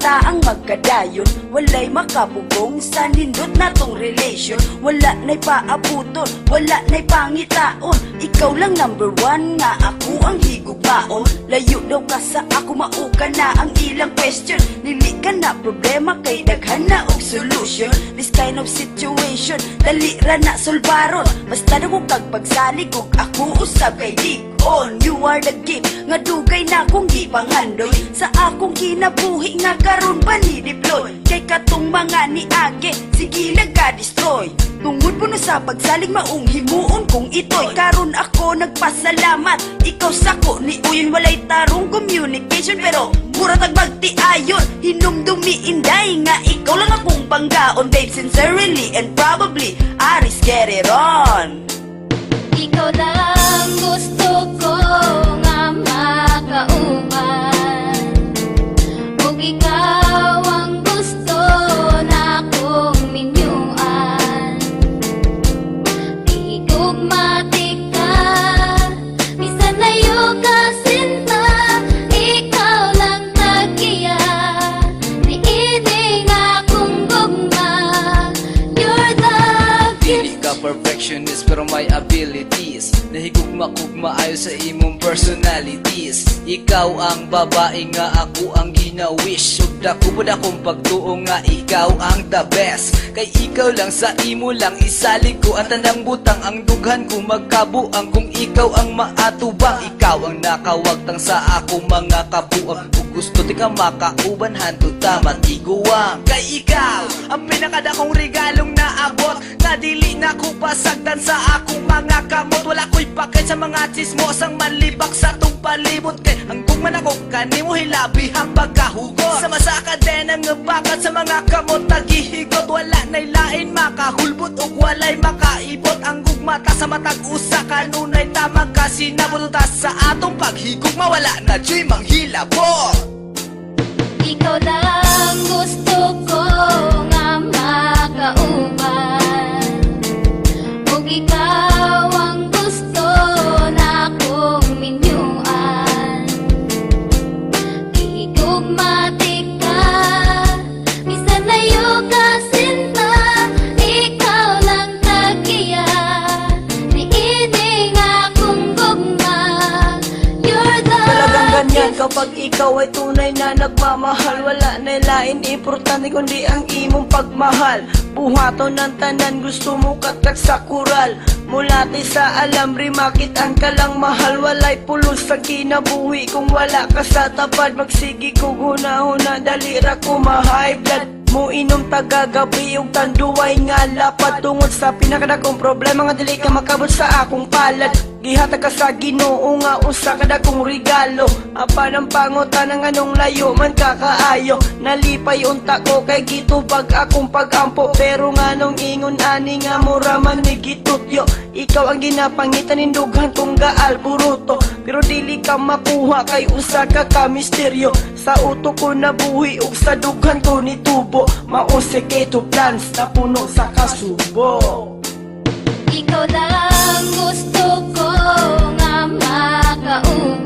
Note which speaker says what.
Speaker 1: ta ang magkadayon. Walay makabugong sa nindot na tong relation. Wala na'y paabuton, wala na'y pangitaon. Ikaw lang number one, nga ako ang higugmaon. Layo daw ka sa ako, mauka na ang ilang question. Dili ka na problema, kay daghan na og solution. This kind of situation, dali ra na solbaron. Basta daw kag pagsalig ug ako usab kay di on. You are the gift, nga dugay na kong gipangandoy sa akong kinabuhi nga karon pa ni deploy. Kay katong mga niage, sige nagka-destroy. Tungod po na sa pagsalig maong himuon kong ito'y. Karon ako nagpasalamat, ikaw sako ni uyon. Walay tarong communication pero mura tagbagti ayon. Hinumdumi inday nga ikaw lang akong panggaon. Babe, sincerely and probably Aris, get it on.
Speaker 2: Ikaw lang gusto ko nga makauban, ug ikaw ang gusto na kong minyuan. Higugmatik ka, bisan layo ka sinta, ikaw lang tagiya, niining akong gugma. You're the
Speaker 3: Dili ka perfectionist pero may abilities. Nahigugma-kugma ayo sa imong personalities. Ikaw ang babae nga ako ang gina-wish. Ug dako pod akong pagtuo nga ikaw ang the best. Kay ikaw lang sa imo lang isalig ko ang tanang butang. Ang dughan ko magkabuang kung ikaw ang maatubang. Ikaw ang nakawagtang sa ako mga kabuang. Ug gusto ti ka makauban hantud tamat iguwang. Kay ikaw ang pinakadakong regalong naabot, na dili na ko pasagdan sa akong mga kamot. Wala ko'y pakay sa mga chismosang malibak sa tong palibot. Kay hanggang man ako kanimo hilabi ang pagkahugot. Sama sa kadena nga bakat sa mga kamot tagihigot. Wala na'y lain makahulbot ug walay makaibot. Ang gugmata sa matag usa kanunay tamang kasinabot. Sa atong paghigugma wala na dyo'y manghilabot.
Speaker 2: Ikaw lang gusto ko nga makauban, ug ikaw ang gusto na kong minyuan. Higugmatik ka, bisan layo ka sinta, ikaw lang tagiya, niining akong gugma. You're the
Speaker 1: Talagang ganyan kapag ikaw ay tunay na nagmamahal. Wala na lain importante kundi ang imong pagmahal. Buhaton ng tanan gusto mo katak sa kural. Mulati sa alamri makit ang kalang mahal. Walay pulos sa kinabuhi kung wala ka sa tapad. Magsigi ko huna-huna dalira ko ma-high blood. Mo inom tagagabi ug tanduay nga lapad. Tungod sa pinakadakong problema nga dili ka makabot sa akong palad. Gihatag ka sa Ginoo nga usa ka dakong regalo. Apan ang pangutan ng anong layo man kakaayo. Nalipay unta ko kay gitubag akong pagampo. Pero nga nung ingon ani nga mura man ni gitutyo. Ikaw ang ginapangitan nindughan kong gaal buruto. Pero dili ka makuha kay usa ka misteryo. Sa utok ko nabuhi ug sa dughan ko ni tubo. Mause kay to plans na puno sa kasubo.
Speaker 2: Ikaw lang gusto ko nga makauban,